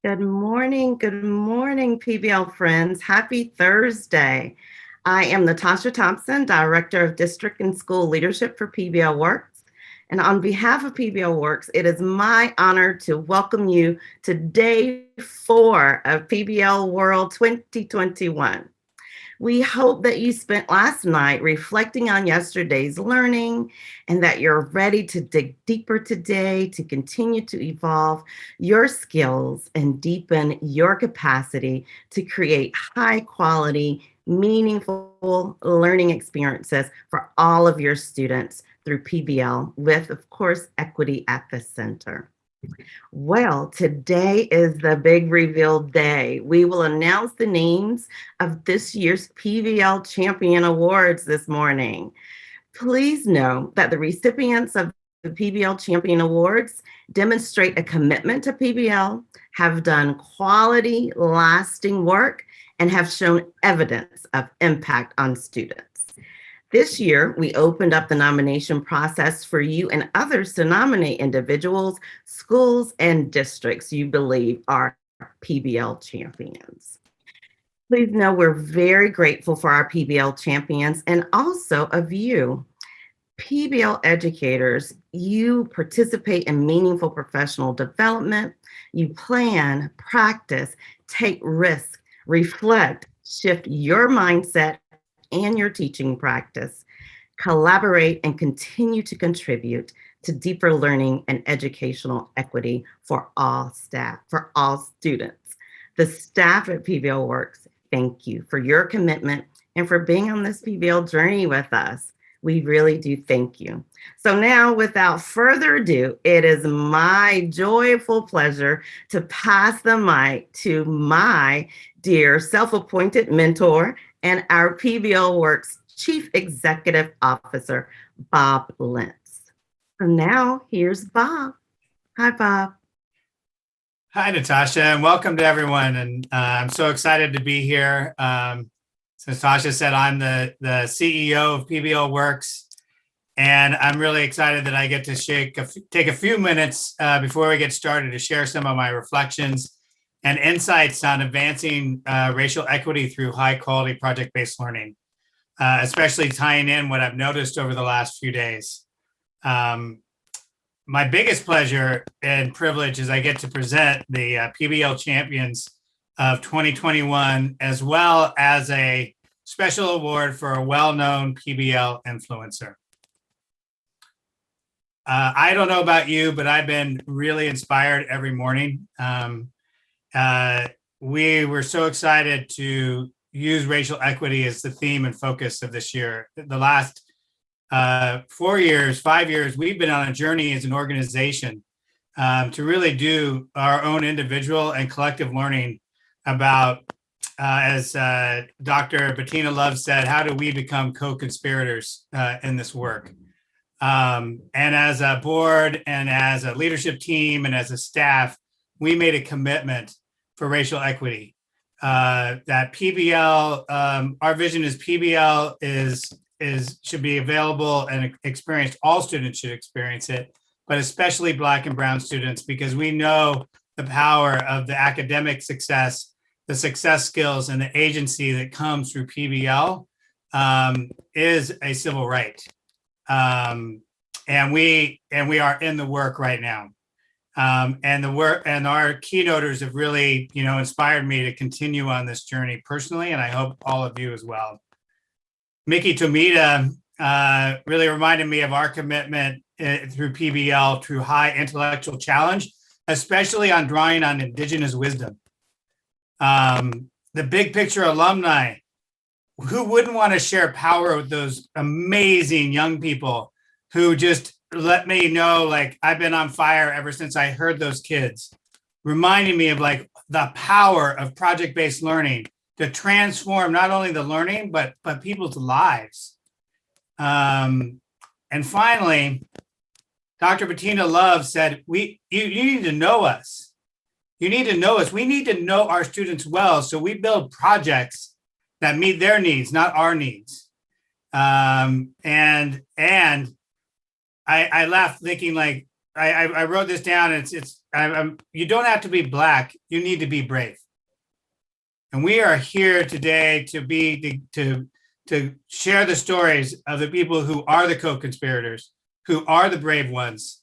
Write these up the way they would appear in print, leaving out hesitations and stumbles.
Good morning, PBL friends. Happy Thursday. I am Natasha Thompson, Director of District and School Leadership for PBL Works. And on behalf of PBL Works, it is my honor to welcome you to day 4 of PBL World 2021. We hope that you spent last night reflecting on yesterday's learning and that you're ready to dig deeper today to continue to evolve your skills and deepen your capacity to create high quality, meaningful learning experiences for all of your students through PBL with, of course, equity at the center. Well, today is the big reveal day. We will announce the names of this year's PBL Champion Awards this morning. Please know that the recipients of the PBL Champion Awards demonstrate a commitment to PBL, have done quality, lasting work, and have shown evidence of impact on students. This year, we opened up the nomination process for you and others to nominate individuals, schools, and districts you believe are PBL champions. Please know we're very grateful for our PBL champions and also of you. PBL educators, you participate in meaningful professional development, you plan, practice, take risks, reflect, shift your mindset and your teaching practice, collaborate and continue to contribute to deeper learning and educational equity for all staff, for all students. The staff at PBL Works, thank you for your commitment and for being on this PBL journey with us. We really do thank you. So now, without further ado, it is my joyful pleasure to pass the mic to my dear self-appointed mentor and our PBL Works Chief Executive Officer, Bob Lentz. So now, here's Bob. Hi, Bob. Hi, Natasha, and welcome to everyone. And I'm so excited to be here. So Natasha said I'm the CEO of PBL Works, and I'm really excited that I get to take a few minutes before we get started to share some of my reflections and insights on advancing racial equity through high-quality project-based learning, especially tying in what I've noticed over the last few days. My biggest pleasure and privilege is I get to present the PBL Champions of 2021, as well as a special award for a well-known PBL influencer. I don't know about you, but I've been really inspired every morning. We were so excited to use racial equity as the theme and focus of this year. The last 5 years, we've been on a journey as an organization to really do our own individual and collective learning about, as Dr. Bettina Love said, how do we become co-conspirators in this work? And as a board and as a leadership team and as a staff, we made a commitment for racial equity. That PBL, our vision is PBL should be available and experienced. All students should experience it, but especially Black and Brown students, because we know the power of the academic success, the success skills, and the agency that comes through PBL is a civil right. And we are in the work right now. And the work and our keynoters have really, inspired me to continue on this journey personally, and I hope all of you as well. Mickey Tomita really reminded me of our commitment through PBL through high intellectual challenge, especially on drawing on Indigenous wisdom. The big picture alumni, who wouldn't want to share power with those amazing young people who just let me know, like, I've been on fire ever since I heard those kids, reminding me of like the power of project-based learning to transform not only the learning, but people's lives. And finally, Dr. Bettina Love said, you need to know us. You need to know us. We need to know our students well, so we build projects that meet their needs, not our needs. And I laughed thinking, like, I wrote this down. And you don't have to be Black. You need to be brave. And we are here today to share the stories of the people who are the co-conspirators, who are the brave ones,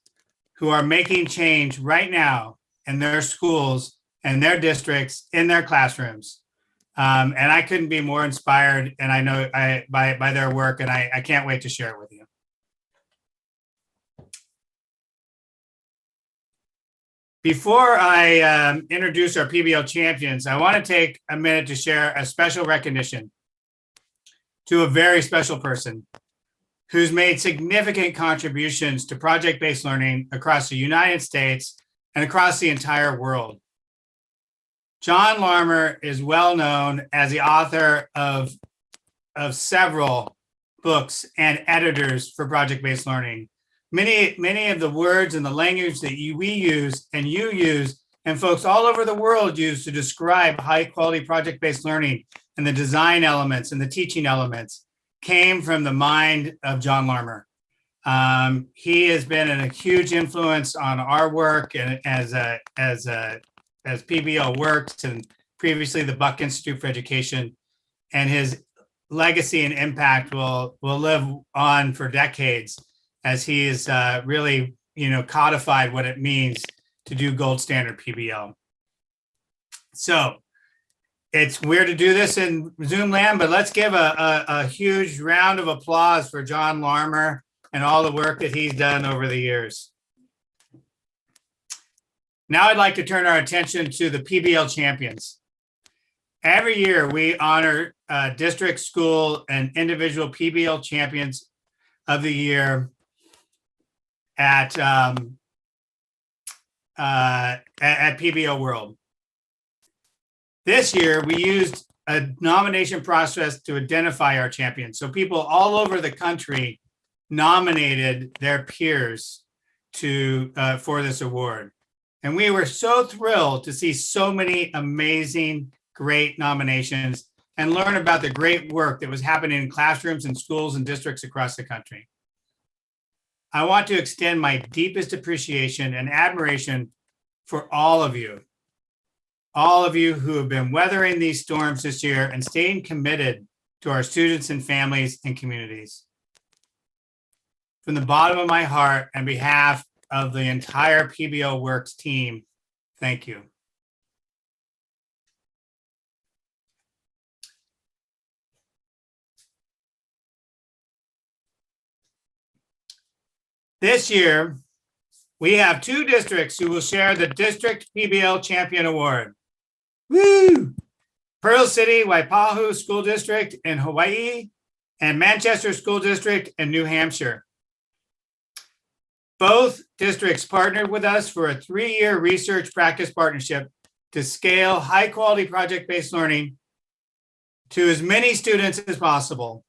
who are making change right now in their schools and their districts, in their classrooms. And I couldn't be more inspired, and I know by their work, and I can't wait to share it with you. Before I introduce our PBL champions, I want to take a minute to share a special recognition to a very special person who's made significant contributions to project-based learning across the United States and across the entire world. John Larmer is well known as the author of several books and editors for project-based learning. Many of the words and the language that we use and you use and folks all over the world use to describe high quality project-based learning and the design elements and the teaching elements came from the mind of John Larmer. He has been a huge influence on our work and as PBL Works and previously the Buck Institute for Education, and his legacy and impact will live on for decades as he is really codified what it means to do gold standard PBL. So it's weird to do this in Zoom land, but let's give a huge round of applause for John Larmer and all the work that he's done over the years. Now I'd like to turn our attention to the PBL champions. Every year we honor district, school, and individual PBL champions of the year at PBL World. This year, we used a nomination process to identify our champions. So people all over the country nominated their peers for this award. And we were so thrilled to see so many amazing, great nominations and learn about the great work that was happening in classrooms and schools and districts across the country. I want to extend my deepest appreciation and admiration for all of you who have been weathering these storms this year and staying committed to our students and families and communities. From the bottom of my heart, on behalf of the entire PBL Works team, thank you. This year, we have 2 districts who will share the District PBL Champion Award. Woo! Pearl City, Waipahu School District in Hawaii, and Manchester School District in New Hampshire. Both districts partnered with us for a 3-year research practice partnership to scale high-quality project-based learning to as many students as possible.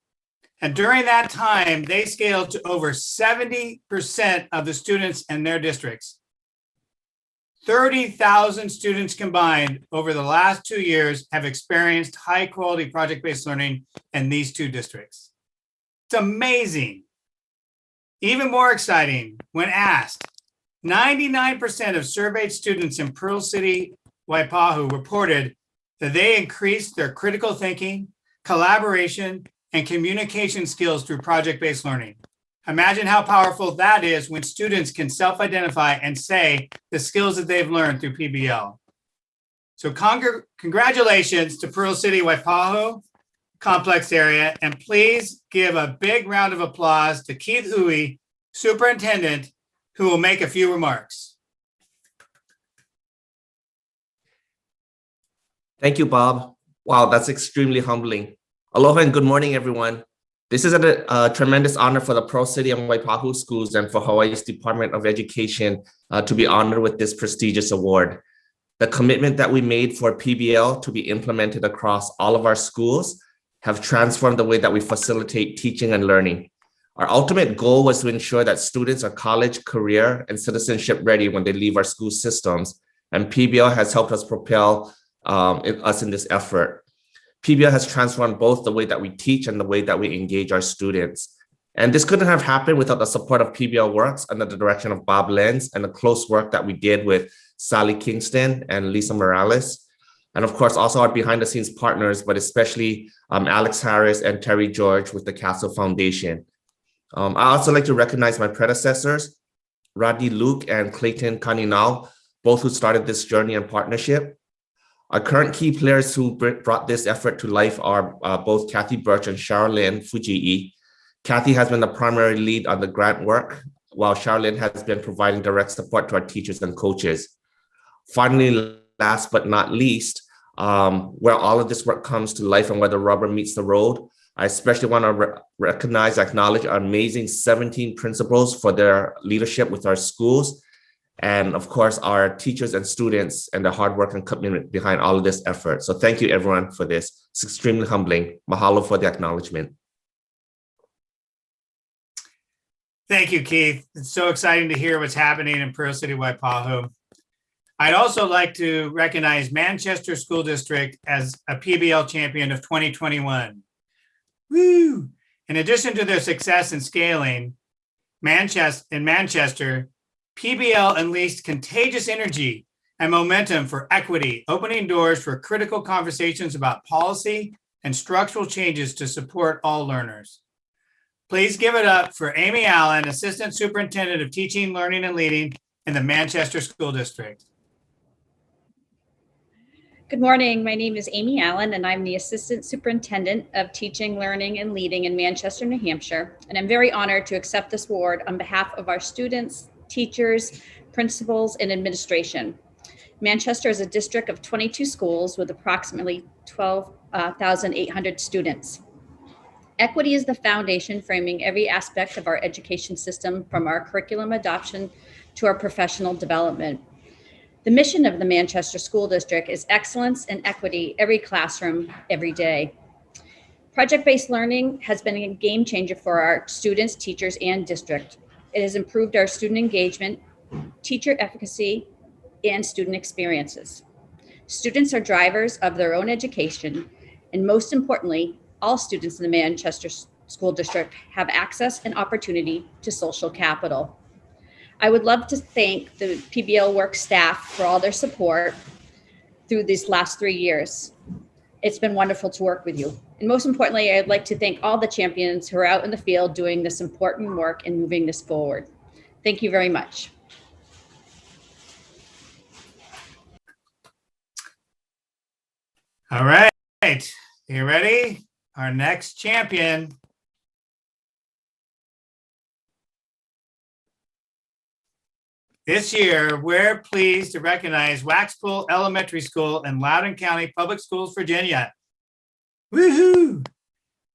And during that time, they scaled to over 70% of the students in their districts. 30,000 students combined over the last 2 years have experienced high-quality project-based learning in these 2 districts. It's amazing. Even more exciting, when asked, 99% of surveyed students in Pearl City, Waipahu reported that they increased their critical thinking, collaboration, and communication skills through project-based learning. Imagine how powerful that is when students can self-identify and say the skills that they've learned through PBL. So congratulations to Pearl City, Waipahu complex area, and please give a big round of applause to Keith Huey, Superintendent, who will make a few remarks. Thank you, Bob. Wow, that's extremely humbling. Aloha and good morning, everyone. This is a tremendous honor for the Pearl City and Waipahu schools and for Hawaii's Department of Education to be honored with this prestigious award. The commitment that we made for PBL to be implemented across all of our schools have transformed the way that we facilitate teaching and learning. Our ultimate goal was to ensure that students are college, career, and citizenship ready when they leave our school systems, and PBL has helped us propel us in this effort. PBL has transformed both the way that we teach and the way that we engage our students. And this couldn't have happened without the support of PBL Works under the direction of Bob Lenz and the close work that we did with Sally Kingston and Lisa Morales. And of course, also our behind the scenes partners, but especially Alex Harris and Terry George with the Castle Foundation. I also like to recognize my predecessors, Rodney Luke and Clayton Kaninal, both who started this journey and partnership. Our current key players who brought this effort to life are both Kathy Birch and Charlene Fujii. Kathy has been the primary lead on the grant work, while Charlene has been providing direct support to our teachers and coaches. Finally, last but not least, where all of this work comes to life and where the rubber meets the road, I especially want to recognize, acknowledge our amazing 17 principals for their leadership with our schools. And of course, our teachers and students and the hard work and commitment behind all of this effort. So thank you everyone for this. It's extremely humbling. Mahalo for the acknowledgement. Thank you, Keith. It's so exciting to hear what's happening in Pearl City, Waipahu. I'd also like to recognize Manchester School District as a PBL champion of 2021. Woo! In addition to their success in scaling, in Manchester, PBL unleashed contagious energy and momentum for equity, opening doors for critical conversations about policy and structural changes to support all learners. Please give it up for Amy Allen, Assistant Superintendent of Teaching, Learning, and Leading in the Manchester School District. Good morning. My name is Amy Allen, and I'm the Assistant Superintendent of Teaching, Learning, and Leading in Manchester, New Hampshire. And I'm very honored to accept this award on behalf of our students, teachers, principals, and administration. Manchester is a district of 22 schools with approximately 12,800 students. Equity is the foundation framing every aspect of our education system, from our curriculum adoption to our professional development. The mission of the Manchester School District is excellence and equity every classroom, every day. Project-based learning has been a game changer for our students, teachers, and district. It has improved our student engagement, teacher efficacy, and student experiences. Students are drivers of their own education, and most importantly, all students in the Manchester School District have access and opportunity to social capital. I would love to thank the PBLWorks staff for all their support through these last 3 years. It's been wonderful to work with you. And most importantly, I'd like to thank all the champions who are out in the field doing this important work and moving this forward. Thank you very much. All right, you ready? Our next champion. This year, we're pleased to recognize Waxpool Elementary School in Loudoun County Public Schools, Virginia. Woohoo!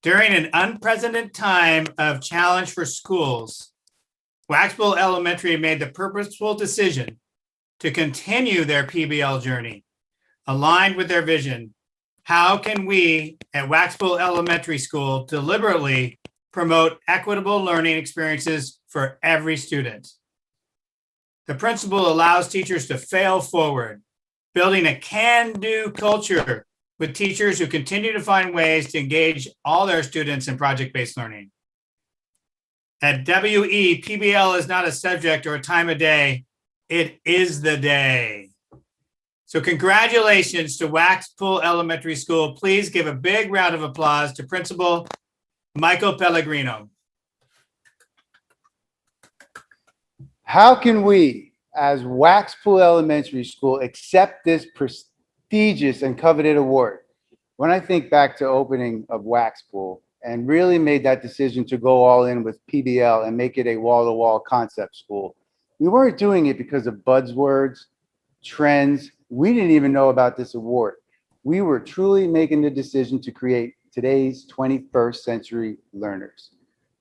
During an unprecedented time of challenge for schools, Waxpool Elementary made the purposeful decision to continue their PBL journey, aligned with their vision. How can we at Waxpool Elementary School deliberately promote equitable learning experiences for every student? The principle allows teachers to fail forward, building a can-do culture with teachers who continue to find ways to engage all their students in project-based learning. At WE, PBL is not a subject or a time of day, it is the day. So congratulations to Waxpool Elementary School. Please give a big round of applause to Principal Michael Pellegrino. How can we, as Waxpool Elementary School, accept this prestigious and coveted award? When I think back to opening of Waxpool and really made that decision to go all in with PBL and make it a wall-to-wall concept school, we weren't doing it because of buzzwords, trends. We didn't even know about this award. We were truly making the decision to create today's 21st century learners.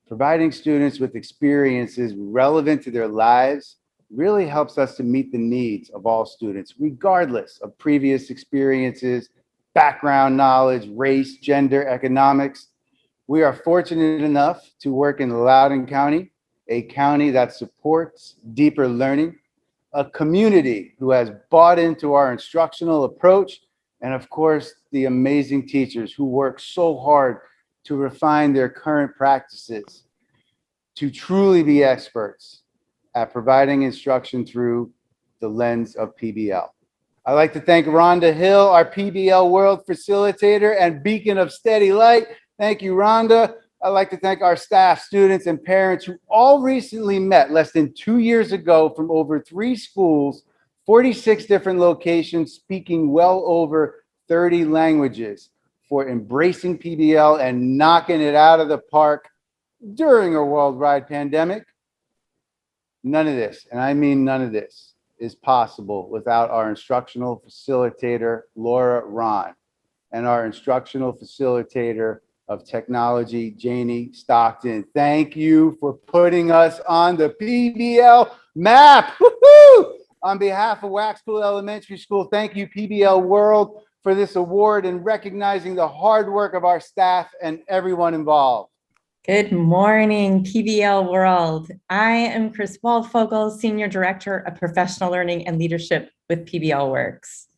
Providing students with experiences relevant to their lives really helps us to meet the needs of all students, regardless of previous experiences, background knowledge, race, gender, economics. We are fortunate enough to work in Loudoun County, a county that supports deeper learning, a community who has bought into our instructional approach, and of course, the amazing teachers who work so hard to refine their current practices. to truly be experts at providing instruction through the lens of PBL. I'd like to thank Rhonda Hill, our PBL World facilitator and beacon of steady light. Thank you, Rhonda. I'd like to thank our staff, students, and parents who all recently met less than 2 years ago from over 3 schools, 46 different locations, speaking well over 30 languages, for embracing PBL and knocking it out of the park during a worldwide pandemic. None of this, and I mean none of this, is possible without our instructional facilitator, Laura Ron, and our instructional facilitator of technology, Janie Stockton. Thank you for putting us on the PBL map. Woo-hoo! On behalf of Wax Pool Elementary School, thank you, PBL World, for this award and recognizing the hard work of our staff and everyone involved. Good morning, PBL World. I am Chris Waldfogel, Senior Director of Professional Learning and Leadership with PBLWorks.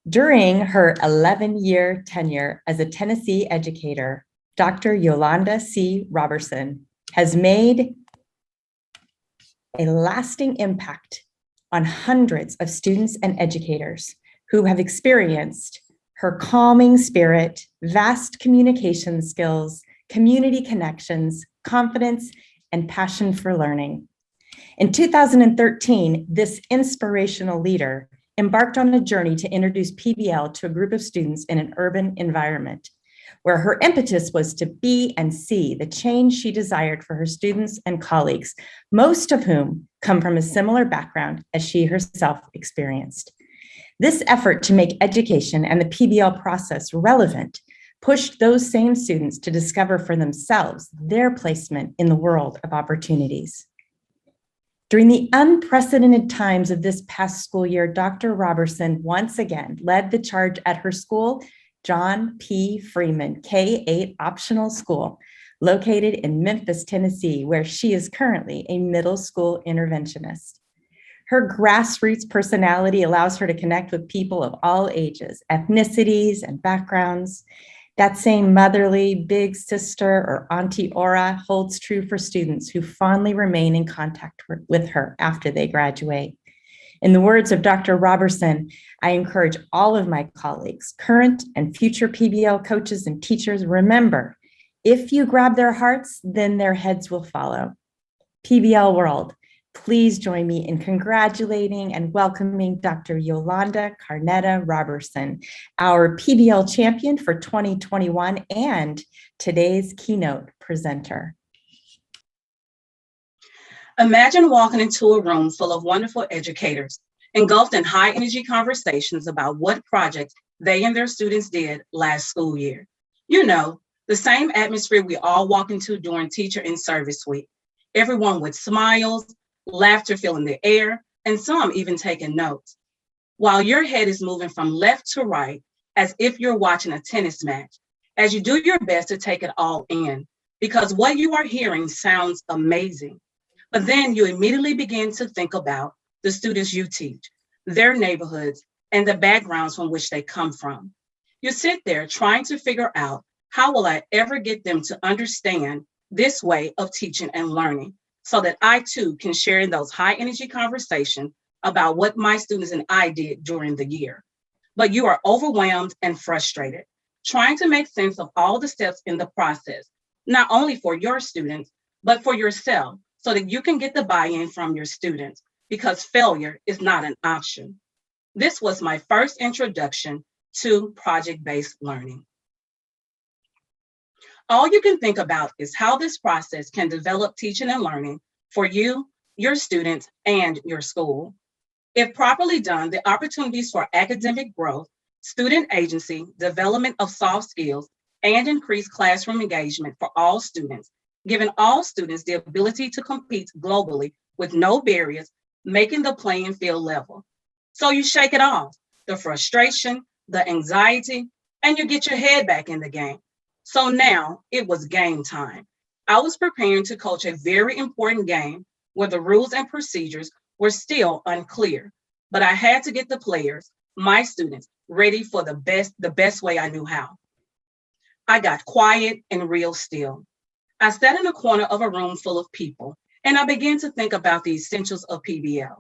During her 11-year tenure as a Tennessee educator, Dr. Yolanda C. Robertson has made a lasting impact on hundreds of students and educators who have experienced her calming spirit, vast communication skills, community connections, confidence, and passion for learning. In 2013, this inspirational leader embarked on a journey to introduce PBL to a group of students in an urban environment, where her impetus was to be and see the change she desired for her students and colleagues, most of whom come from a similar background as she herself experienced. This effort to make education and the PBL process relevant pushed those same students to discover for themselves their placement in the world of opportunities. During the unprecedented times of this past school year, Dr. Robertson once again led the charge at her school, John P. Freeman K-8 Optional School, located in Memphis, Tennessee, where she is currently a middle school interventionist. Her grassroots personality allows her to connect with people of all ages, ethnicities, and backgrounds. That same motherly big sister or auntie aura holds true for students who fondly remain in contact with her after they graduate. In the words of Dr. Robertson, I encourage all of my colleagues, current and future PBL coaches and teachers, remember, if you grab their hearts, then their heads will follow. PBL World, please join me in congratulating and welcoming Dr. Yolanda Carnetta Robertson, our PBL champion for 2021 and today's keynote presenter. Imagine walking into a room full of wonderful educators, engulfed in high energy conversations about what projects they and their students did last school year. You know, the same atmosphere we all walk into during Teacher in Service Week. Everyone with smiles, laughter filling the air, and some even taking notes. While your head is moving from left to right, as if you're watching a tennis match, as you do your best to take it all in, because what you are hearing sounds amazing. But then you immediately begin to think about the students you teach, their neighborhoods, and the backgrounds from which they come from. You sit there trying to figure out, how will I ever get them to understand this way of teaching and learning, so that I too can share in those high energy conversations about what my students and I did during the year. But you are overwhelmed and frustrated, trying to make sense of all the steps in the process, not only for your students, but for yourself, so that you can get the buy-in from your students, because failure is not an option. This was my first introduction to project-based learning. All you can think about is how this process can develop teaching and learning for you, your students, and your school. If properly done, the opportunities for academic growth, student agency, development of soft skills, and increased classroom engagement for all students, giving all students the ability to compete globally with no barriers, making the playing field level. So you shake it off, the frustration, the anxiety, and you get your head back in the game. So now it was game time. I was preparing to coach a very important game where the rules and procedures were still unclear, but I had to get the players, my students, ready for the best way I knew how. I got quiet and real still. I sat in a corner of a room full of people, and I began to think about the essentials of PBL.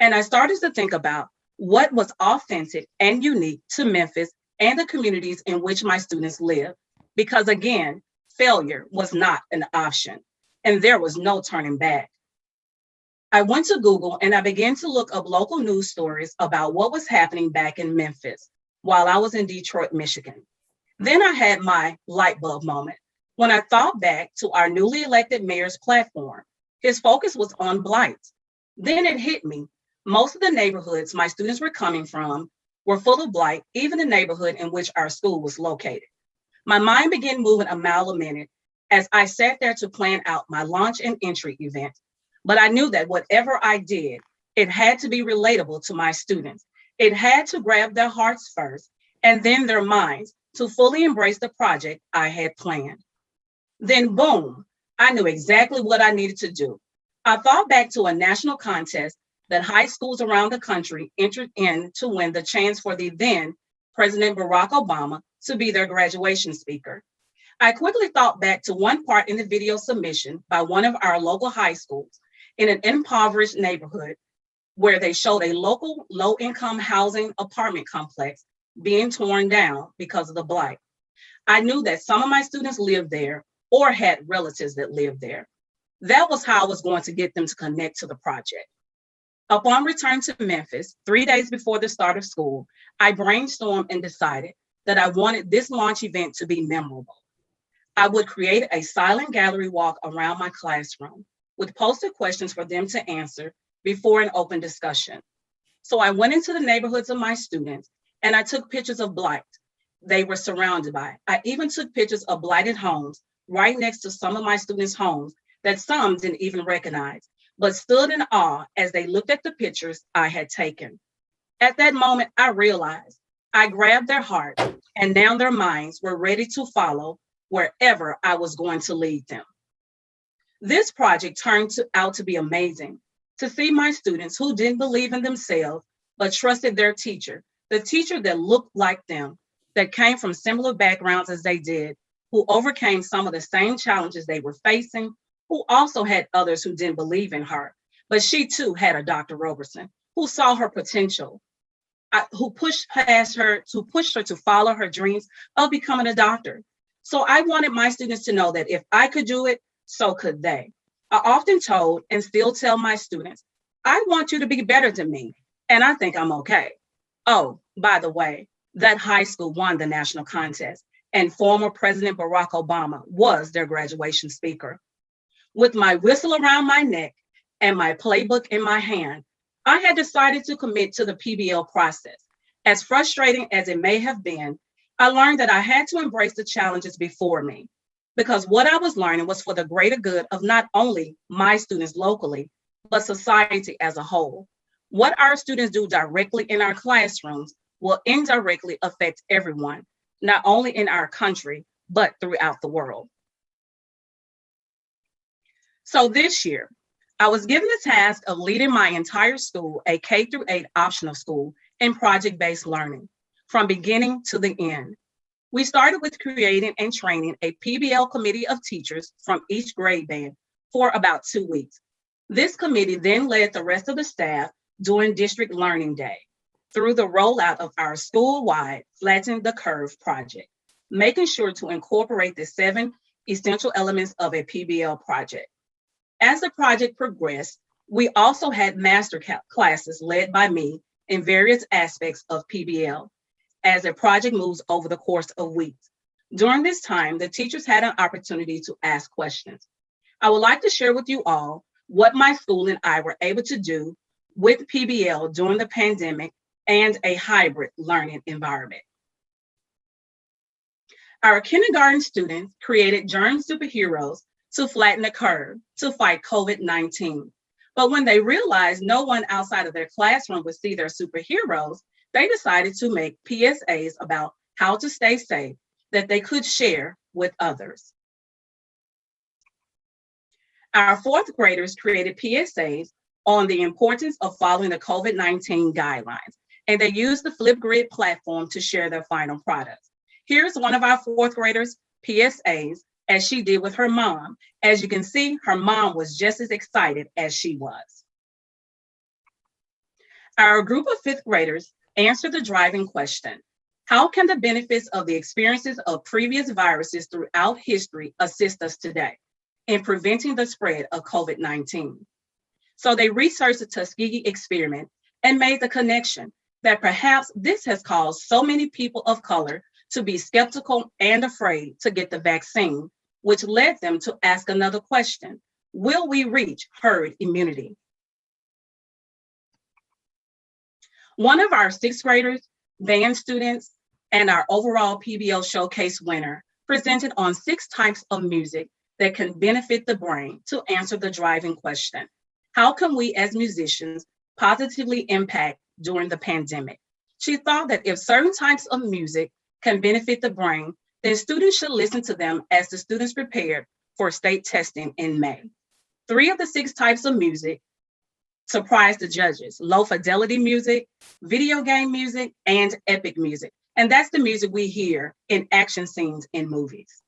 And I started to think about what was authentic and unique to Memphis and the communities in which my students live. Because again, failure was not an option, and there was no turning back. I went to Google and I began to look up local news stories about what was happening back in Memphis while I was in Detroit, Michigan. Then I had my light bulb moment when I thought back to our newly elected mayor's platform. His focus was on blight. Then it hit me. Most of the neighborhoods my students were coming from were full of blight, even the neighborhood in which our school was located. My mind began moving a mile a minute as I sat there to plan out my launch and entry event. But I knew that whatever I did, it had to be relatable to my students. It had to grab their hearts first and then their minds to fully embrace the project I had planned. Then boom, I knew exactly what I needed to do. I thought back to a national contest that high schools around the country entered in to win the chance for the then President Barack Obama to be their graduation speaker. I quickly thought back to one part in the video submission by one of our local high schools in an impoverished neighborhood where they showed a local low-income housing apartment complex being torn down because of the blight. I knew that some of my students lived there or had relatives that lived there. That was how I was going to get them to connect to the project. Upon return to Memphis, 3 days before the start of school, I brainstormed and decided that I wanted this launch event to be memorable. I would create a silent gallery walk around my classroom with posted questions for them to answer before an open discussion. So I went into the neighborhoods of my students and I took pictures of blight they were surrounded by. I even took pictures of blighted homes right next to some of my students' homes that some didn't even recognize, but stood in awe as they looked at the pictures I had taken. At that moment, I realized I grabbed their heart and now their minds were ready to follow wherever I was going to lead them. This project turned out to be amazing. To see my students who didn't believe in themselves, but trusted their teacher, the teacher that looked like them, that came from similar backgrounds as they did, who overcame some of the same challenges they were facing, who also had others who didn't believe in her. But she too had a Dr. Roberson, who saw her potential, who pushed her to follow her dreams of becoming a doctor. So I wanted my students to know that if I could do it, so could they. I often told and still tell my students, I want you to be better than me, and I think I'm okay. Oh, by the way, that high school won the national contest, and former President Barack Obama was their graduation speaker. With my whistle around my neck and my playbook in my hand, I had decided to commit to the PBL process. As frustrating as it may have been, I learned that I had to embrace the challenges before me, because what I was learning was for the greater good of not only my students locally, but society as a whole. What our students do directly in our classrooms will indirectly affect everyone, not only in our country, but throughout the world. So this year, I was given the task of leading my entire school, a K-8 optional school, in project-based learning, from beginning to the end. We started with creating and training a PBL committee of teachers from each grade band for about 2 weeks. This committee then led the rest of the staff during District Learning Day through the rollout of our school-wide Flatten the Curve project, making sure to incorporate the 7 essential elements of a PBL project. As the project progressed, we also had master classes led by me in various aspects of PBL as the project moves over the course of weeks. During this time, the teachers had an opportunity to ask questions. I would like to share with you all what my school and I were able to do with PBL during the pandemic and a hybrid learning environment. Our kindergarten students created germ superheroes to flatten the curve to fight COVID-19. But when they realized no one outside of their classroom would see their superheroes, they decided to make PSAs about how to stay safe that they could share with others. Our 4th graders created PSAs on the importance of following the COVID-19 guidelines, and they used the Flipgrid platform to share their final products. Here's one of our 4th graders' PSAs as she did with her mom. As you can see, her mom was just as excited as she was. Our group of fifth graders answered the driving question: how can the benefits of the experiences of previous viruses throughout history assist us today in preventing the spread of COVID-19? So they researched the Tuskegee experiment and made the connection that perhaps this has caused so many people of color to be skeptical and afraid to get the vaccine, which led them to ask another question: will we reach herd immunity? One of our sixth graders, band students, and our overall PBL Showcase winner presented on 6 types of music that can benefit the brain to answer the driving question: how can we as musicians positively impact during the pandemic? She thought that if certain types of music can benefit the brain, then students should listen to them as the students prepared for state testing in May. 3 of the 6 types of music surprised the judges: low fidelity music, video game music, and epic music. And that's the music we hear in action scenes in movies.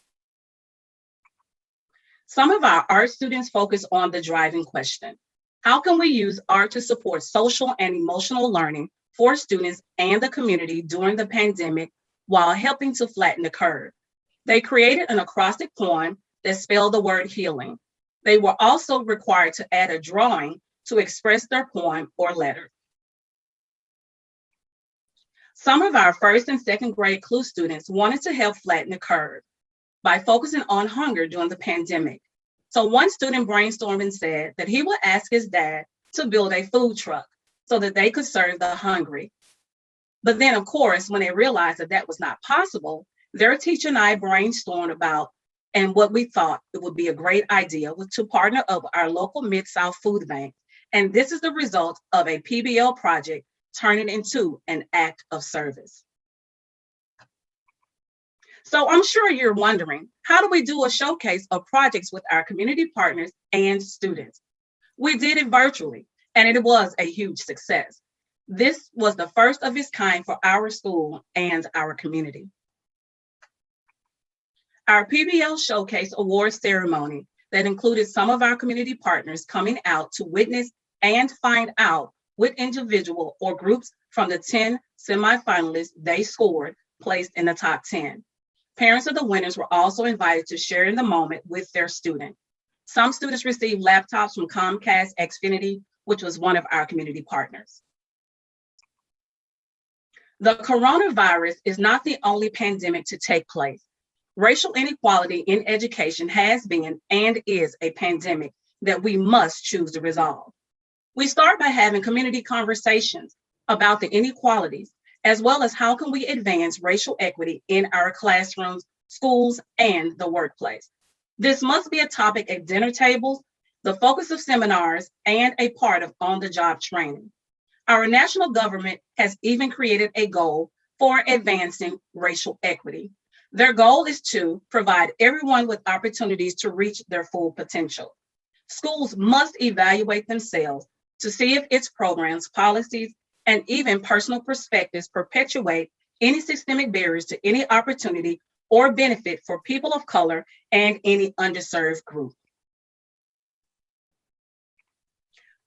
Some of our art students focus on the driving question: how can we use art to support social and emotional learning for students and the community during the pandemic while helping to flatten the curve? They created an acrostic poem that spelled the word healing. They were also required to add a drawing to express their poem or letter. Some of our first and second grade CLU students wanted to help flatten the curve by focusing on hunger during the pandemic. So one student brainstormed and said that he would ask his dad to build a food truck so that they could serve the hungry. But then, of course, when they realized that that was not possible, their teacher and I brainstormed about and what we thought it would be a great idea was to partner up our local Mid-South Food Bank. And this is the result of a PBL project turning into an act of service. So I'm sure you're wondering, how do we do a showcase of projects with our community partners and students? We did it virtually, and it was a huge success. This was the first of its kind for our school and our community. Our PBL Showcase Awards ceremony that included some of our community partners coming out to witness and find out what individual or groups from the 10 semifinalists they scored placed in the top 10. Parents of the winners were also invited to share in the moment with their student. Some students received laptops from Comcast Xfinity, which was one of our community partners. The coronavirus is not the only pandemic to take place. Racial inequality in education has been and is a pandemic that we must choose to resolve. We start by having community conversations about the inequalities, as well as how can we advance racial equity in our classrooms, schools, and the workplace. This must be a topic at dinner tables, the focus of seminars, and a part of on-the-job training. Our national government has even created a goal for advancing racial equity. Their goal is to provide everyone with opportunities to reach their full potential. Schools must evaluate themselves to see if its programs, policies, and even personal perspectives perpetuate any systemic barriers to any opportunity or benefit for people of color and any underserved group.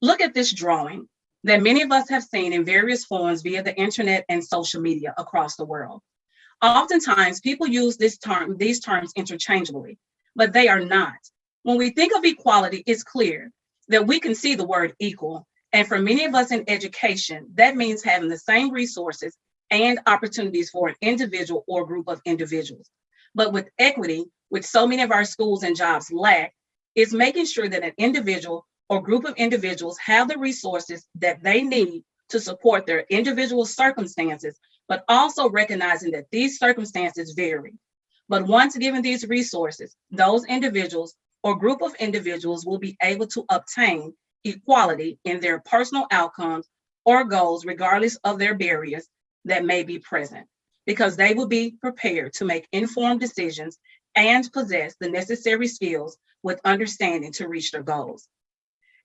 Look at this drawing that many of us have seen in various forms via the internet and social media across the world. Oftentimes, people use these terms interchangeably, but they are not. When we think of equality, it's clear that we can see the word equal. And for many of us in education, that means having the same resources and opportunities for an individual or group of individuals. But with equity, which so many of our schools and jobs lack, is making sure that an individual or group of individuals have the resources that they need to support their individual circumstances, but also recognizing that these circumstances vary. But once given these resources, those individuals or group of individuals will be able to obtain equality in their personal outcomes or goals, regardless of their barriers that may be present, because they will be prepared to make informed decisions and possess the necessary skills with understanding to reach their goals.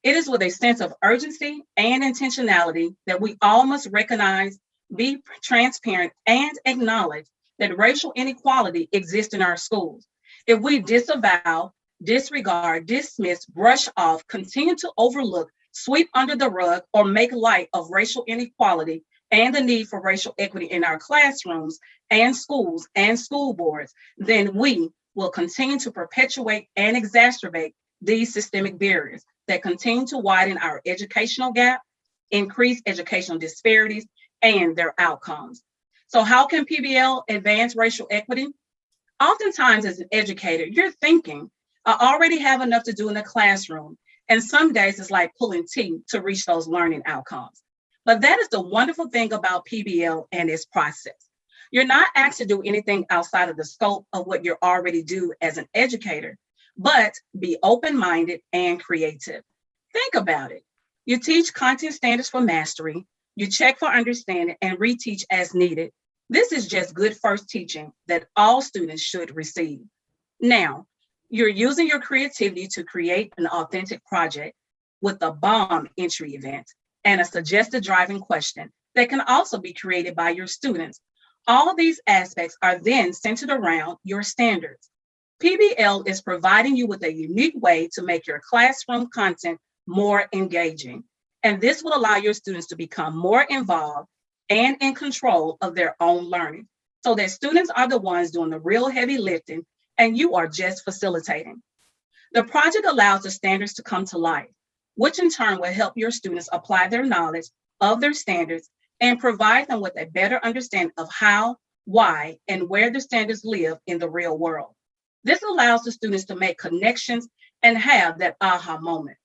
It is with a sense of urgency and intentionality that we all must recognize, be transparent, and acknowledge that racial inequality exists in our schools. If we disavow, disregard, dismiss, brush off, continue to overlook, sweep under the rug, or make light of racial inequality and the need for racial equity in our classrooms and schools and school boards, then we will continue to perpetuate and exacerbate these systemic barriers that continue to widen our educational gap, increase educational disparities, and their outcomes. So how can PBL advance racial equity? Oftentimes as an educator, you're thinking, I already have enough to do in the classroom. And some days it's like pulling teeth to reach those learning outcomes. But that is the wonderful thing about PBL and its process. You're not asked to do anything outside of the scope of what you already do as an educator, but be open-minded and creative. Think about it. You teach content standards for mastery, you check for understanding and reteach as needed. This is just good first teaching that all students should receive. Now, you're using your creativity to create an authentic project with a bomb entry event and a suggested driving question that can also be created by your students. All of these aspects are then centered around your standards. PBL is providing you with a unique way to make your classroom content more engaging. And this will allow your students to become more involved and in control of their own learning, so that students are the ones doing the real heavy lifting and you are just facilitating. The project allows the standards to come to life, which in turn will help your students apply their knowledge of their standards and provide them with a better understanding of how, why, and where the standards live in the real world. This allows the students to make connections and have that aha moment.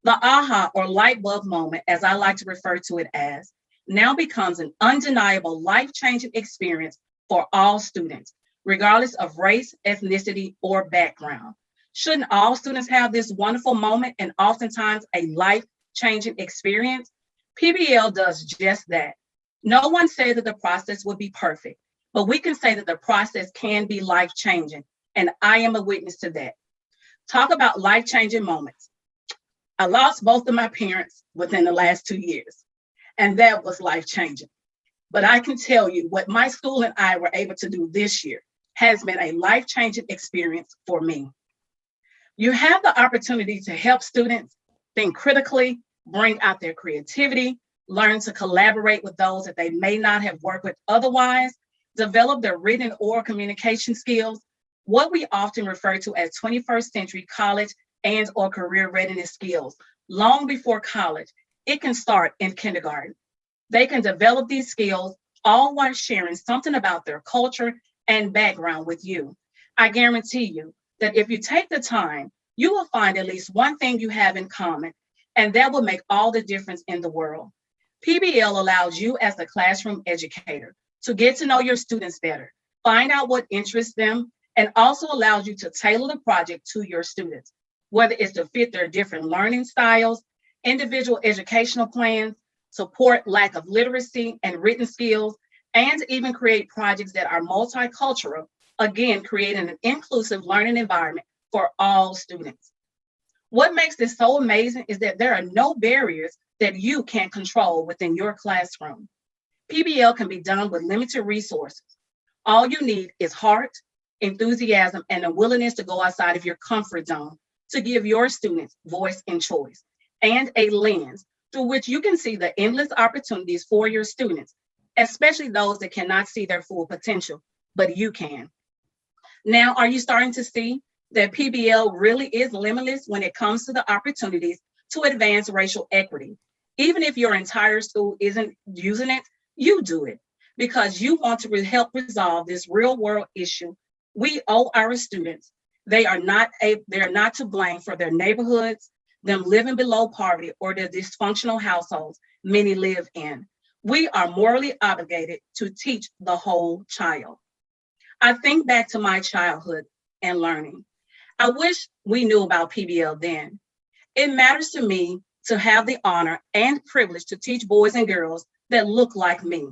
The aha or light bulb moment, as I like to refer to it as, now becomes an undeniable life-changing experience for all students, regardless of race, ethnicity, or background. Shouldn't all students have this wonderful moment and oftentimes a life-changing experience? PBL does just that. No one said that the process would be perfect, but we can say that the process can be life-changing, and I am a witness to that. Talk about life-changing moments. I lost both of my parents within the last 2 years, and that was life-changing. But I can tell you what my school and I were able to do this year has been a life-changing experience for me. You have the opportunity to help students think critically, bring out their creativity, learn to collaborate with those that they may not have worked with otherwise, develop their written and oral communication skills, what we often refer to as 21st century college and or career readiness skills. Long before college, it can start in kindergarten. They can develop these skills all while sharing something about their culture and background with you. I guarantee you that if you take the time, you will find at least one thing you have in common, and that will make all the difference in the world. PBL allows you as a classroom educator to get to know your students better, find out what interests them, and also allows you to tailor the project to your students, whether it's to fit their different learning styles, individual educational plans, support lack of literacy and written skills, and even create projects that are multicultural, again, creating an inclusive learning environment for all students. What makes this so amazing is that there are no barriers that you can't control within your classroom. PBL can be done with limited resources. All you need is heart, enthusiasm, and a willingness to go outside of your comfort zone to give your students voice and choice, and a lens through which you can see the endless opportunities for your students, especially those that cannot see their full potential, but you can. Now, are you starting to see that PBL really is limitless when it comes to the opportunities to advance racial equity? Even if your entire school isn't using it, you do it because you want to help resolve this real world issue. We owe our students. They are not to blame for their neighborhoods, them living below poverty, or their dysfunctional households many live in. We are morally obligated to teach the whole child. I think back to my childhood and learning. I wish we knew about PBL then. It matters to me to have the honor and privilege to teach boys and girls that look like me.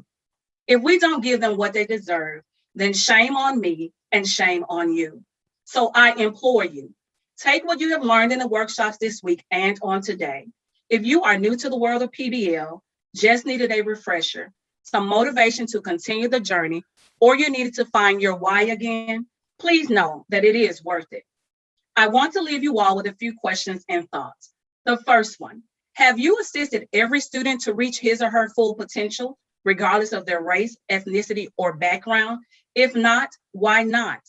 If we don't give them what they deserve, then shame on me and shame on you. So I implore you, take what you have learned in the workshops this week and on today. If you are new to the world of PBL, just needed a refresher, some motivation to continue the journey, or you needed to find your why again, Please know that it is worth it. I want to leave you all with a few questions and thoughts. The first one, have you assisted every student to reach his or her full potential, regardless of their race, ethnicity, or background? If not, why not?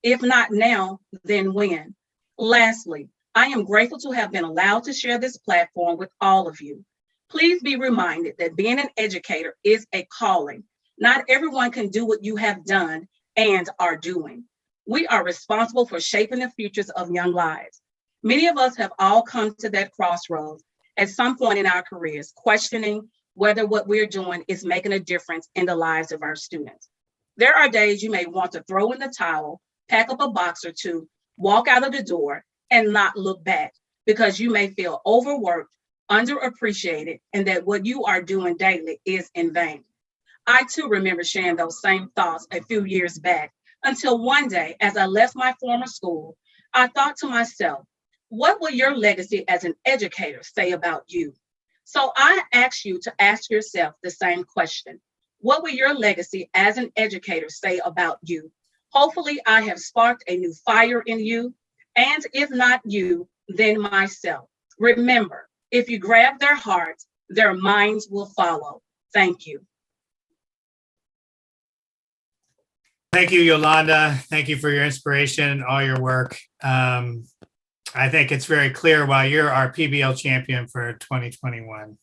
If not now, then when? Lastly, I am grateful to have been allowed to share this platform with all of you. Please be reminded that being an educator is a calling. Not everyone can do what you have done and are doing. We are responsible for shaping the futures of young lives. Many of us have all come to that crossroads at some point in our careers, questioning whether what we're doing is making a difference in the lives of our students. There are days you may want to throw in the towel, pack up a box or two, walk out of the door, and not look back because you may feel overworked, underappreciated, and that what you are doing daily is in vain. I too remember sharing those same thoughts a few years back until one day, as I left my former school, I thought to myself, what will your legacy as an educator say about you? So I ask you to ask yourself the same question. What will your legacy as an educator say about you? Hopefully, I have sparked a new fire in you, and if not you, then myself. Remember, if you grab their hearts, their minds will follow. Thank you. Thank you, Yolanda. Thank you for your inspiration and all your work. I think it's very clear why you're our PBL champion for 2021.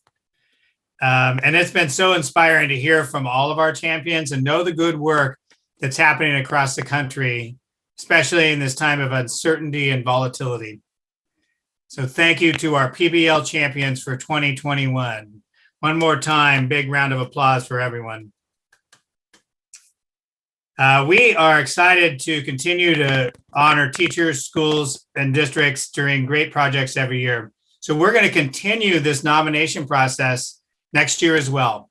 And it's been so inspiring to hear from all of our champions and know the good work that's happening across the country, especially in this time of uncertainty and volatility. So thank you to our PBL champions for 2021. One more time, big round of applause for everyone. We are excited to continue to honor teachers, schools, and districts during great projects every year. So we're going to continue this nomination process next year as well.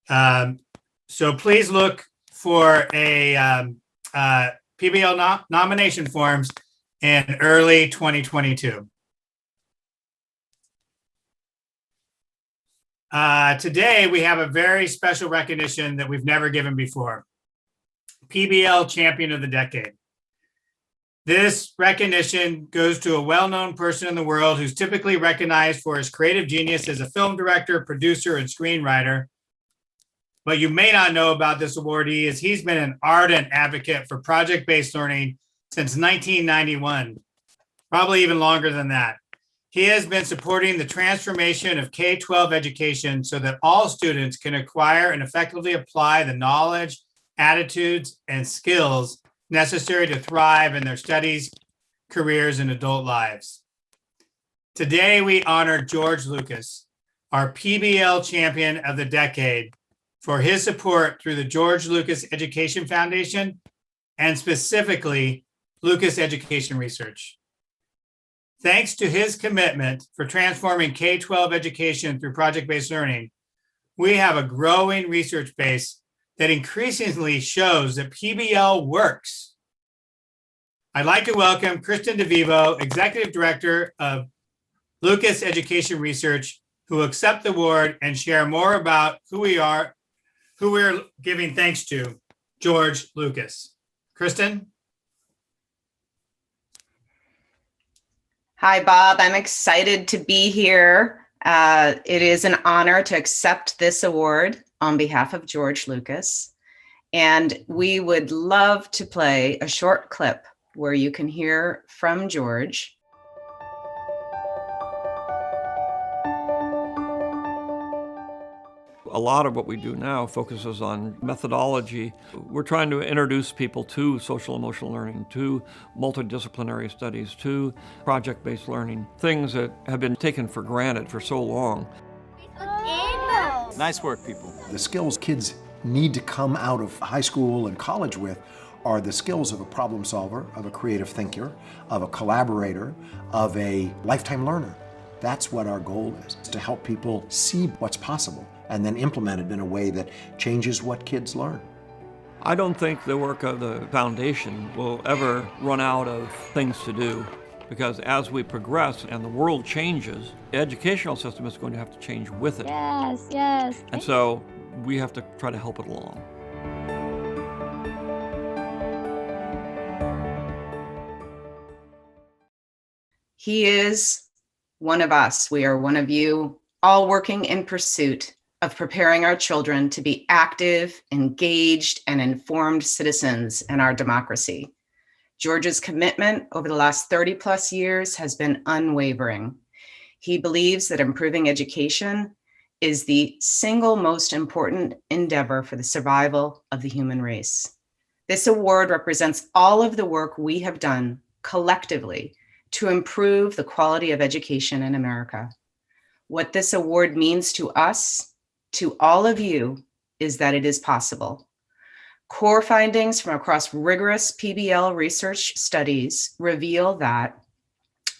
So please look for a PBL nomination forms in early 2022. Today, we have a very special recognition that we've never given before. PBL Champion of the Decade. This recognition goes to a well-known person in the world who's typically recognized for his creative genius as a film director, producer, and screenwriter. What you may not know about this awardee is he's been an ardent advocate for project-based learning since 1991, probably even longer than that. He has been supporting the transformation of K-12 education so that all students can acquire and effectively apply the knowledge, attitudes, and skills necessary to thrive in their studies, careers, and adult lives. Today, we honor George Lucas, our PBL Champion of the Decade, for his support through the George Lucas Education Foundation and specifically Lucas Education Research. Thanks to his commitment for transforming K-12 education through project-based learning, we have a growing research base that increasingly shows that PBL works. I'd like to welcome Kristen DeVivo, Executive Director of Lucas Education Research, who will accept the award and share more about who we're giving thanks to, George Lucas. Kristen? Hi, Bob. I'm excited to be here. It is an honor to accept this award on behalf of George Lucas. And we would love to play a short clip where you can hear from George. A lot of what we do now focuses on methodology. We're trying to introduce people to social emotional learning, to multidisciplinary studies, to project-based learning, things that have been taken for granted for so long. Nice work, people. The skills kids need to come out of high school and college with are the skills of a problem solver, of a creative thinker, of a collaborator, of a lifetime learner. That's what our goal is, to help people see what's possible and then implement it in a way that changes what kids learn. I don't think the work of the foundation will ever run out of things to do, because as we progress and the world changes, the educational system is going to have to change with it. Yes, yes. And so we have to try to help it along. He is one of us. We are one of you, all working in pursuit of preparing our children to be active, engaged, and informed citizens in our democracy. George's commitment over the last 30 plus years has been unwavering. He believes that improving education is the single most important endeavor for the survival of the human race. This award represents all of the work we have done collectively to improve the quality of education in America. What this award means to us, to all of you, is that it is possible. Core findings from across rigorous PBL research studies reveal that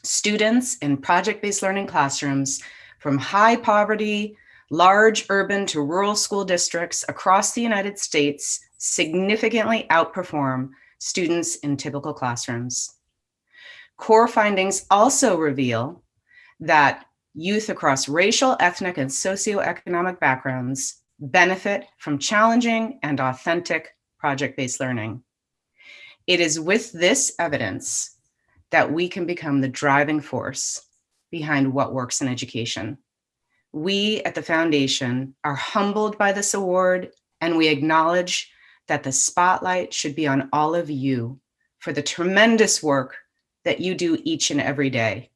students in project-based learning classrooms from high poverty, large urban to rural school districts across the United States significantly outperform students in typical classrooms. Core findings also reveal that youth across racial, ethnic, and socioeconomic backgrounds benefit from challenging and authentic project-based learning. It is with this evidence that we can become the driving force behind what works in education. We at the Foundation are humbled by this award, and we acknowledge that the spotlight should be on all of you for the tremendous work that you do each and every day.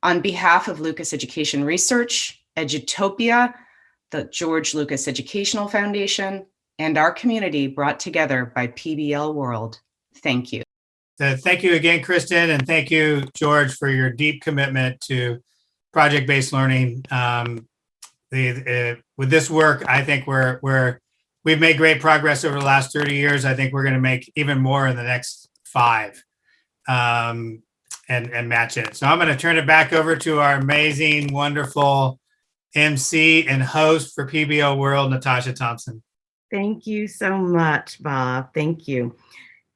On behalf of Lucas Education Research, Edutopia, the George Lucas Educational Foundation, and our community brought together by PBL World, thank you. Thank you again, Kristen, and thank you, George, for your deep commitment to project-based learning. With this work, I think we've made great progress over the last 30 years. I think we're going to make even more in the next 5 and match it. So I'm going to turn it back over to our amazing, wonderful MC and host for PBL World, Natasha Thompson. Thank you so much, Bob. Thank you.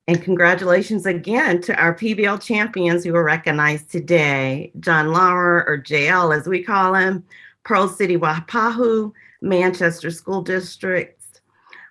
And congratulations again to our PBL champions who were recognized today. John Lauer, or JL as we call him, Pearl City, Wapahu, Manchester School District,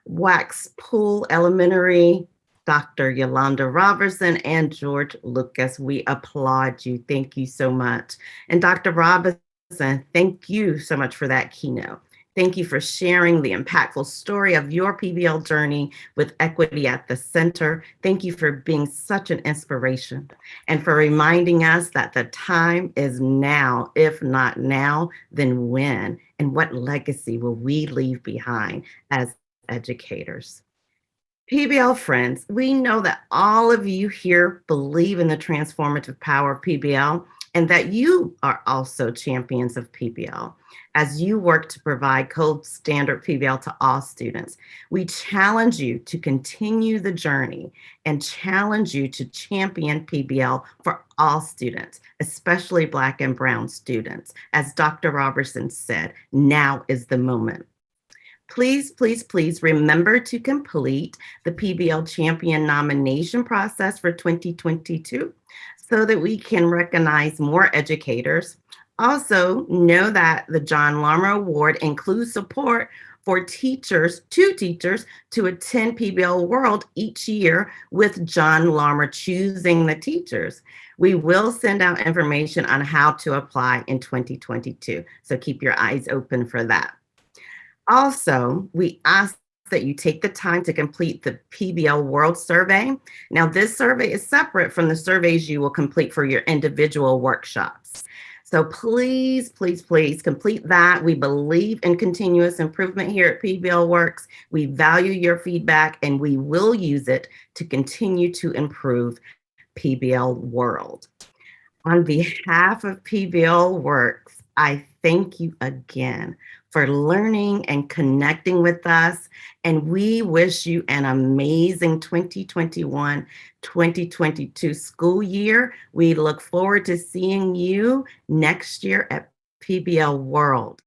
Wax Pool Elementary, Dr. Yolanda Robertson, and George Lucas. We applaud you. Thank you so much. And Dr. Robertson, thank you so much for that keynote. Thank you for sharing the impactful story of your PBL journey with equity at the center. Thank you for being such an inspiration and for reminding us that the time is now. If not now, then when? And what legacy will we leave behind as educators? PBL friends, we know that all of you here believe in the transformative power of PBL and that you are also champions of PBL. As you work to provide gold standard PBL to all students, we challenge you to continue the journey and challenge you to champion PBL for all students, especially Black and Brown students. As Dr. Robertson said, now is the moment. Please, please, please remember to complete the PBL Champion nomination process for 2022 so that we can recognize more educators. Also, know that the John Larmer Award includes support for teachers to attend PBL World each year with John Larmer choosing the teachers. We will send out information on how to apply in 2022, so keep your eyes open for that. Also, we ask that you take the time to complete the PBL World survey. Now, this survey is separate from the surveys you will complete for your individual workshops. So please, please, please complete that. We believe in continuous improvement here at PBLWorks. We value your feedback and we will use it to continue to improve PBL World. On behalf of PBLWorks, I thank you again for learning and connecting with us. And we wish you an amazing 2021-2022 school year. We look forward to seeing you next year at PBL World.